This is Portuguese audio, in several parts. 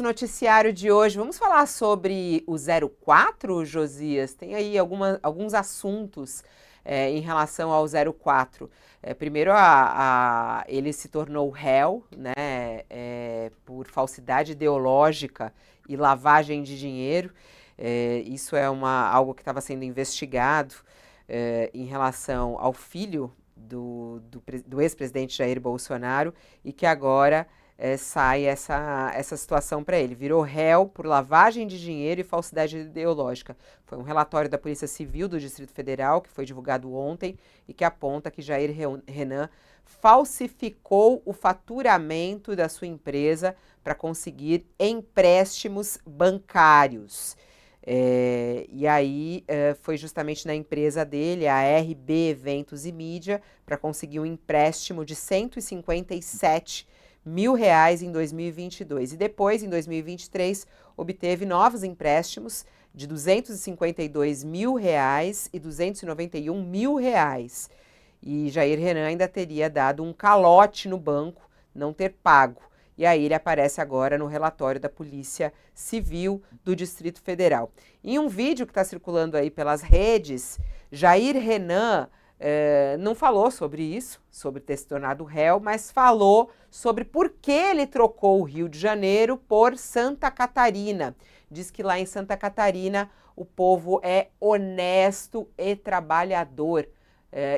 nosso noticiário de hoje. Vamos falar sobre o 04, Josias? Tem aí alguns assuntos em relação ao 04. Primeiro, ele se tornou réu, né, por falsidade ideológica e lavagem de dinheiro. Isso é algo que estava sendo investigado em relação ao filho do ex-presidente Jair Bolsonaro e que agora sai essa situação para ele. Virou réu por lavagem de dinheiro e falsidade ideológica. Foi um relatório da Polícia Civil do Distrito Federal que foi divulgado ontem e que aponta que Jair Renan falsificou o faturamento da sua empresa para conseguir empréstimos bancários. E aí foi justamente na empresa dele, a RB Eventos e Mídia, para conseguir um empréstimo de R$ 157 mil em 2022. E depois, em 2023, obteve novos empréstimos de R$ 252 mil e R$ 291 mil. E Jair Renan ainda teria dado um calote no banco, não ter pago. E aí ele aparece agora no relatório da Polícia Civil do Distrito Federal. Em um vídeo que está circulando aí pelas redes, Jair Renan não falou sobre isso, sobre ter se tornado réu, mas falou sobre por que ele trocou o Rio de Janeiro por Santa Catarina. Diz que lá em Santa Catarina o povo é honesto e trabalhador.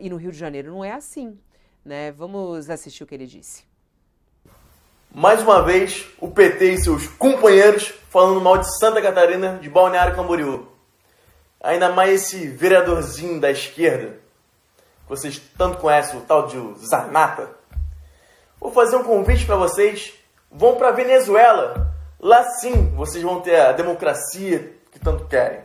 E no Rio de Janeiro não é assim, né? Vamos assistir o que ele disse. Mais uma vez, o PT e seus companheiros falando mal de Santa Catarina, de Balneário Camboriú. Ainda mais esse vereadorzinho da esquerda, que vocês tanto conhecem, o tal de Zanata. Vou fazer um convite para vocês. Vão para Venezuela. Lá sim, vocês vão ter a democracia que tanto querem.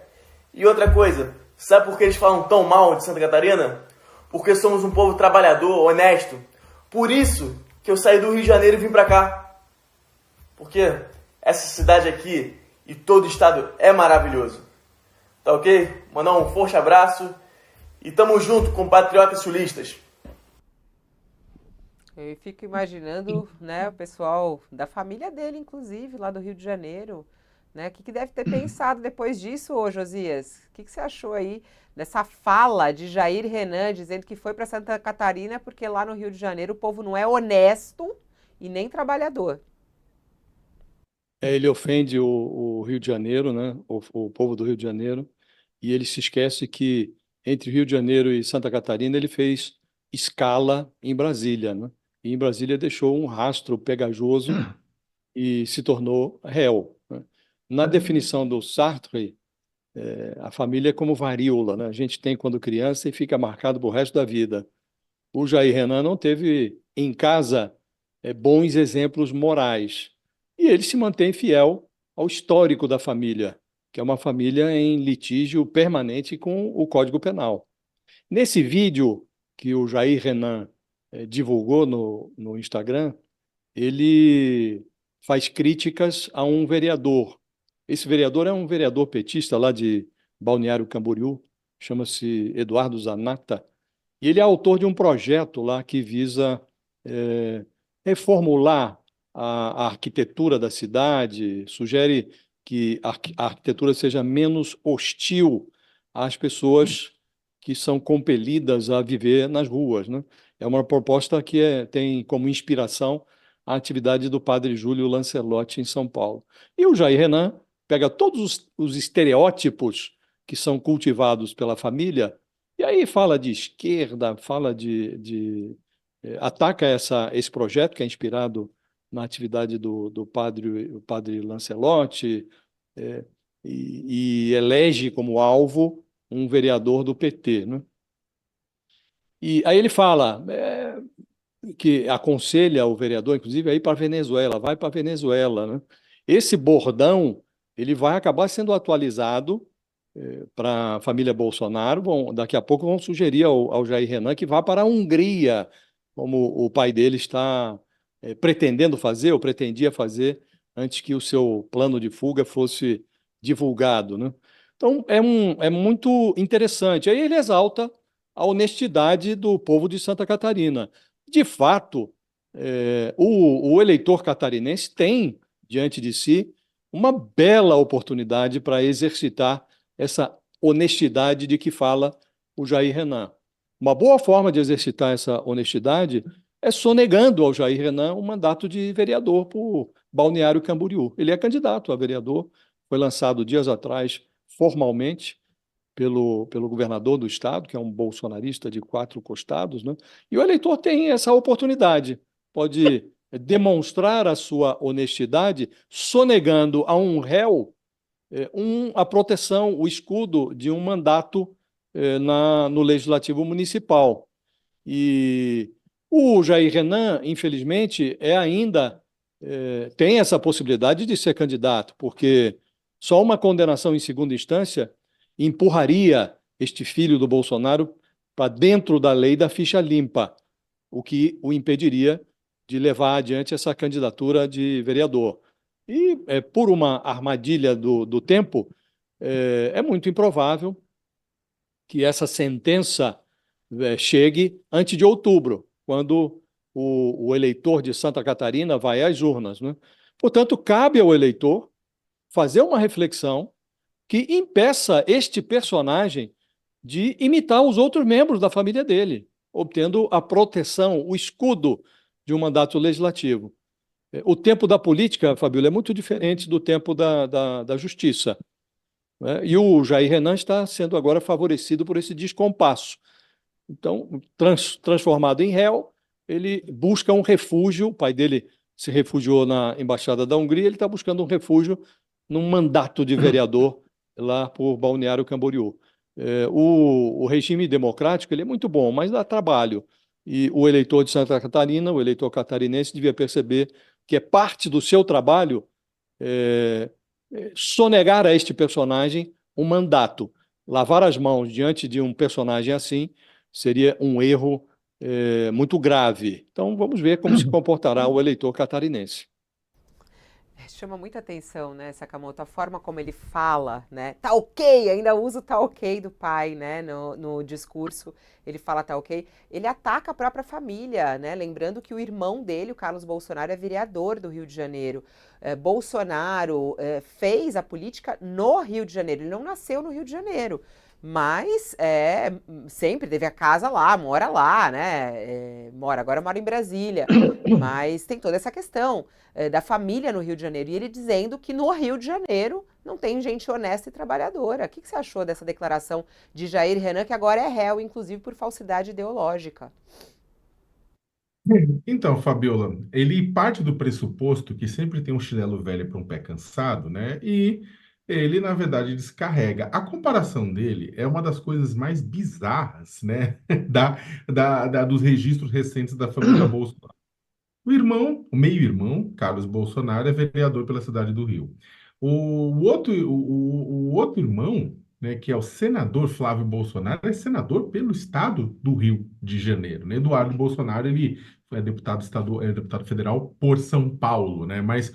E outra coisa, sabe por que eles falam tão mal de Santa Catarina? Porque somos um povo trabalhador, honesto. Por isso que eu saí do Rio de Janeiro e vim pra cá. Porque essa cidade aqui e todo o estado é maravilhoso. Tá ok? Mandar um forte abraço e tamo junto, compatriotas sulistas. Eu fico imaginando, né, o pessoal da família dele, inclusive, lá do Rio de Janeiro, né? O que deve ter pensado depois disso, ô Josias? O que você achou aí dessa fala de Jair Renan dizendo que foi para Santa Catarina porque lá no Rio de Janeiro o povo não é honesto e nem trabalhador? Ele ofende o Rio de Janeiro, né? O povo do Rio de Janeiro, e ele se esquece que entre Rio de Janeiro e Santa Catarina ele fez escala em Brasília, né? E em Brasília deixou um rastro pegajoso e se tornou réu, né? Na definição do Sartre, a família é como varíola, né? A gente tem quando criança e fica marcado pro resto da vida. O Jair Renan não teve em casa bons exemplos morais. E ele se mantém fiel ao histórico da família, que é uma família em litígio permanente com o Código Penal. Nesse vídeo que o Jair Renan divulgou no Instagram, ele faz críticas a um vereador. Esse vereador é um vereador petista lá de Balneário Camboriú, chama-se Eduardo Zanata, e ele é autor de um projeto lá que visa reformular a arquitetura da cidade, sugere que a arquitetura seja menos hostil às pessoas que são compelidas a viver nas ruas, né? É uma proposta que tem como inspiração a atividade do padre Júlio Lancelotti em São Paulo. E o Jair Renan pega todos os estereótipos que são cultivados pela família e aí fala de esquerda, fala ataca esse projeto que é inspirado na atividade do padre Lancelotti, e elege como alvo um vereador do PT, né? E aí ele fala que aconselha o vereador, inclusive, a ir para a Venezuela, vai para a Venezuela, né? Esse bordão ele vai acabar sendo atualizado para a família Bolsonaro. Bom, daqui a pouco vão sugerir ao Jair Renan que vá para a Hungria, como o pai dele está pretendendo fazer, ou pretendia fazer, antes que o seu plano de fuga fosse divulgado, né? Então, é muito interessante. Aí ele exalta a honestidade do povo de Santa Catarina. De fato, o eleitor catarinense tem diante de si uma bela oportunidade para exercitar essa honestidade de que fala o Jair Renan. Uma boa forma de exercitar essa honestidade é sonegando ao Jair Renan um mandato de vereador por Balneário Camboriú. Ele é candidato a vereador, foi lançado dias atrás formalmente pelo governador do estado, que é um bolsonarista de quatro costados, né? E o eleitor tem essa oportunidade, pode demonstrar a sua honestidade sonegando a um réu a proteção, o escudo de um mandato no Legislativo Municipal. E o Jair Renan, infelizmente, tem essa possibilidade de ser candidato, porque só uma condenação em segunda instância empurraria este filho do Bolsonaro para dentro da lei da ficha limpa, o que o impediria de levar adiante essa candidatura de vereador. E, por uma armadilha do tempo, é muito improvável que essa sentença chegue antes de outubro, quando o eleitor de Santa Catarina vai às urnas, né? Portanto, cabe ao eleitor fazer uma reflexão que impeça este personagem de imitar os outros membros da família dele, obtendo a proteção, o escudo de um mandato legislativo. O tempo da política, Fabíola, é muito diferente do tempo da justiça, né? E o Jair Renan está sendo agora favorecido por esse descompasso. Então, transformado em réu, ele busca um refúgio. O pai dele se refugiou na Embaixada da Hungria, ele está buscando um refúgio num mandato de vereador lá por Balneário Camboriú. O regime democrático ele é muito bom, mas dá trabalho. E o eleitor de Santa Catarina, o eleitor catarinense, devia perceber que é parte do seu trabalho sonegar a este personagem um mandato. Lavar as mãos diante de um personagem assim seria um erro muito grave. Então, vamos ver como se comportará o eleitor catarinense. Chama muita atenção, né, Sakamoto, a forma como ele fala, né, tá ok, ainda usa o tá ok do pai, né, no discurso, ele fala tá ok, ele ataca a própria família, né, lembrando que o irmão dele, o Carlos Bolsonaro, é vereador do Rio de Janeiro. Bolsonaro fez a política no Rio de Janeiro, ele não nasceu no Rio de Janeiro, mas sempre teve a casa lá, né, agora mora em Brasília, mas tem toda essa questão da família no Rio de Janeiro, e ele dizendo que no Rio de Janeiro não tem gente honesta e trabalhadora. O que você achou dessa declaração de Jair Renan, que agora é réu, inclusive por falsidade ideológica? Então, Fabiola, ele parte do pressuposto que sempre tem um chinelo velho para um pé cansado, né? E ele, na verdade, descarrega. A comparação dele é uma das coisas mais bizarras, né? Dos registros recentes da família Bolsonaro. O meio-irmão, Carlos Bolsonaro, é vereador pela cidade do Rio. O outro irmão, né, que é o senador Flávio Bolsonaro, é senador pelo estado do Rio de Janeiro, né? Eduardo Bolsonaro, ele é deputado federal por São Paulo, né? Mas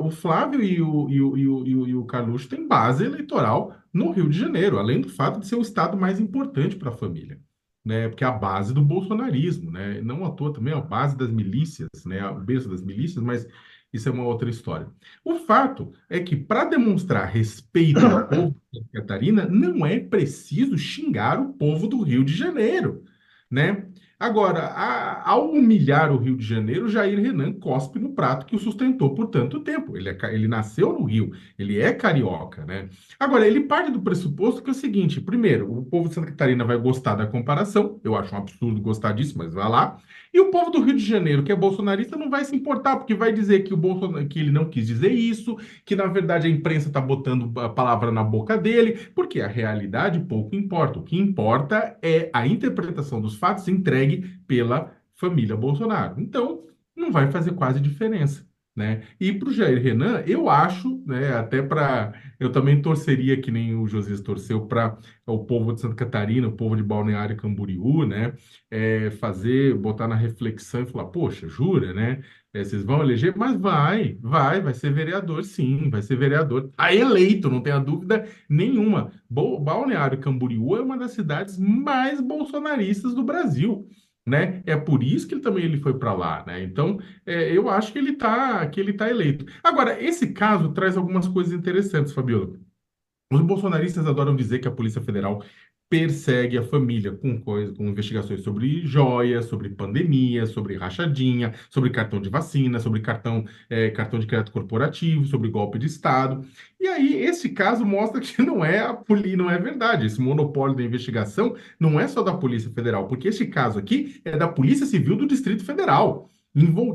o Flávio e o Carluxo têm base eleitoral no Rio de Janeiro, além do fato de ser o estado mais importante para a família, né? Porque é a base do bolsonarismo, né? Não à toa também é a base das milícias, né? O berço das milícias, mas isso é uma outra história. O fato é que, para demonstrar respeito ao povo de Santa Catarina, não é preciso xingar o povo do Rio de Janeiro, né? Agora, ao humilhar o Rio de Janeiro, Jair Renan cospe no prato que o sustentou por tanto tempo. Ele nasceu no Rio, ele é carioca, né? Agora, ele parte do pressuposto que é o seguinte: primeiro, o povo de Santa Catarina vai gostar da comparação, eu acho um absurdo gostar disso, mas vai lá. E o povo do Rio de Janeiro, que é bolsonarista, não vai se importar, porque vai dizer que que ele não quis dizer isso, que na verdade a imprensa está botando a palavra na boca dele, porque a realidade pouco importa. O que importa é a interpretação dos fatos entregue pela família Bolsonaro. Então, não vai fazer quase diferença, né? E para o Jair Renan, eu acho, né, até para... Eu também torceria, que nem o Josias torceu, para o povo de Santa Catarina, o povo de Balneário Camboriú, né? Botar na reflexão e falar, poxa, jura, né? Vocês vão eleger, mas vai ser vereador, sim, vai ser vereador. Tá eleito, não tenha dúvida nenhuma. Balneário Camboriú é uma das cidades mais bolsonaristas do Brasil, né? É por isso que ele foi para lá, né? Então, eu acho que ele tá eleito. Agora, esse caso traz algumas coisas interessantes, Fabiola. Os bolsonaristas adoram dizer que a Polícia Federal persegue a família com investigações sobre joias, sobre pandemia, sobre rachadinha, sobre cartão de vacina, sobre cartão de crédito corporativo, sobre golpe de Estado. E aí, esse caso mostra que não é verdade. Esse monopólio da investigação não é só da Polícia Federal, porque esse caso aqui é da Polícia Civil do Distrito Federal.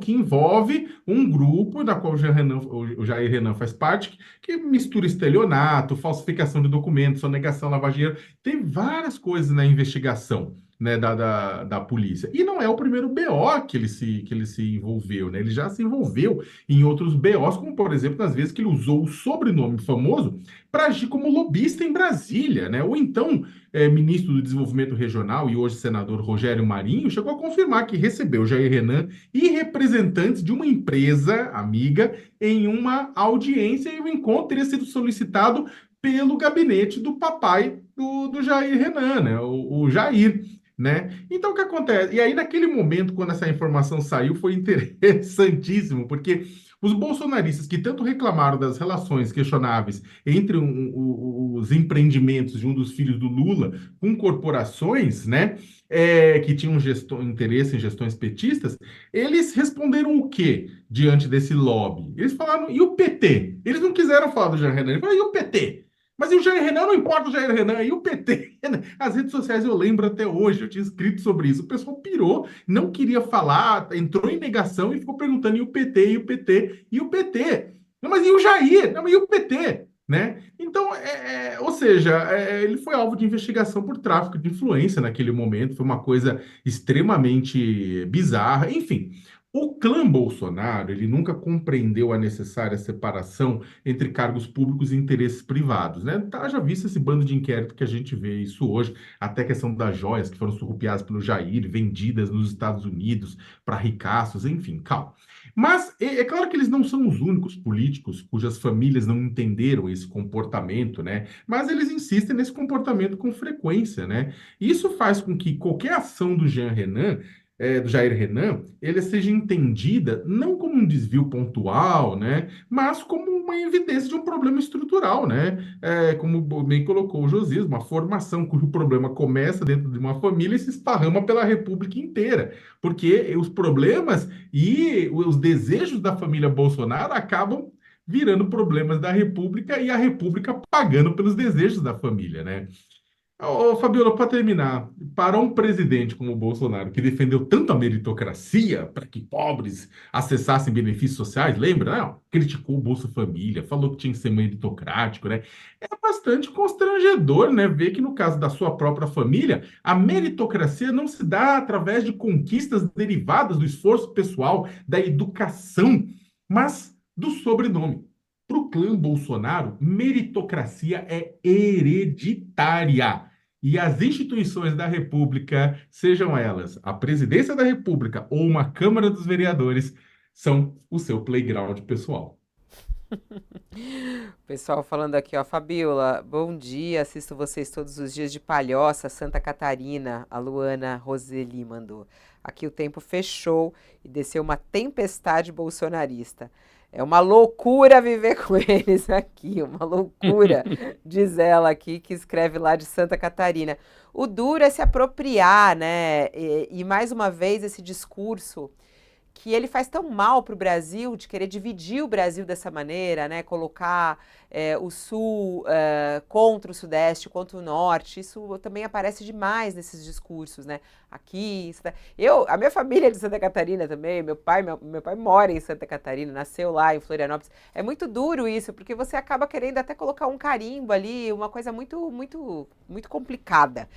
Que envolve um grupo da qual o Jair Renan faz parte, que mistura estelionato, falsificação de documentos, sonegação, lavagem de dinheiro. Tem várias coisas na investigação, né, da polícia. E não é o primeiro BO que ele se envolveu, né? Ele já se envolveu em outros BOs, como, por exemplo, nas vezes que ele usou o sobrenome famoso para agir como lobista em Brasília, né? Ou então, ministro do Desenvolvimento Regional e hoje senador Rogério Marinho chegou a confirmar que recebeu Jair Renan e representantes de uma empresa amiga em uma audiência, e o encontro teria sido solicitado pelo gabinete do papai do Jair Renan, né? O Jair, né? Então, o que acontece? E aí, naquele momento, quando essa informação saiu, foi interessantíssimo, porque os bolsonaristas que tanto reclamaram das relações questionáveis entre os empreendimentos de um dos filhos do Lula com corporações, né? Que tinham interesse em gestões petistas, eles responderam o quê diante desse lobby? Eles falaram, e o PT? Eles não quiseram falar do Jair Renan, eles falaram, e o PT? Mas e o Jair Renan? Não importa o Jair Renan, e o PT? As redes sociais eu lembro até hoje, eu tinha escrito sobre isso, o pessoal pirou, não queria falar, entrou em negação e ficou perguntando, e o PT, e o PT, e o PT? Não, mas e o Jair? Não, e o PT? Né? Então, ou seja, ele foi alvo de investigação por tráfico de influência naquele momento, foi uma coisa extremamente bizarra, enfim. O clã Bolsonaro, ele nunca compreendeu a necessária separação entre cargos públicos e interesses privados, né? Tá, já visto esse bando de inquérito que a gente vê isso hoje, até a questão das joias que foram surrupiadas pelo Jair, vendidas nos Estados Unidos para ricaços, enfim, calma. Mas é claro que eles não são os únicos políticos cujas famílias não entenderam esse comportamento, né? Mas eles insistem nesse comportamento com frequência, né? Isso faz com que qualquer ação do Jair Renan, ele seja entendida não como um desvio pontual, né? Mas como uma evidência de um problema estrutural, né? Como bem colocou o Josias, uma formação cujo problema começa dentro de uma família e se esparrama pela República inteira. Porque os problemas e os desejos da família Bolsonaro acabam virando problemas da República e a República pagando pelos desejos da família, né? Ô, Fabiola, para terminar, para um presidente como o Bolsonaro, que defendeu tanto a meritocracia para que pobres acessassem benefícios sociais, lembra? Não, criticou o Bolsa Família, falou que tinha que ser meritocrático, né? É bastante constrangedor, né? Ver que no caso da sua própria família, a meritocracia não se dá através de conquistas derivadas do esforço pessoal, da educação, mas do sobrenome. Para o clã Bolsonaro, meritocracia é hereditária. E as instituições da República, sejam elas a Presidência da República ou uma Câmara dos Vereadores, são o seu playground pessoal. Pessoal falando aqui, ó, Fabiola, bom dia, assisto vocês todos os dias de Palhoça, Santa Catarina, a Luana Roseli mandou. Aqui o tempo fechou e desceu uma tempestade bolsonarista. É uma loucura viver com eles aqui, uma loucura, diz ela aqui, que escreve lá de Santa Catarina. O duro é se apropriar, né? E mais uma vez esse discurso que ele faz tão mal para o Brasil, de querer dividir o Brasil dessa maneira, né? Colocar o Sul contra o Sudeste, contra o Norte, isso também aparece demais nesses discursos, né? Aqui, a minha família é de Santa Catarina também, meu pai mora em Santa Catarina, nasceu lá em Florianópolis. É muito duro isso, porque você acaba querendo até colocar um carimbo ali, uma coisa muito, muito, muito complicada.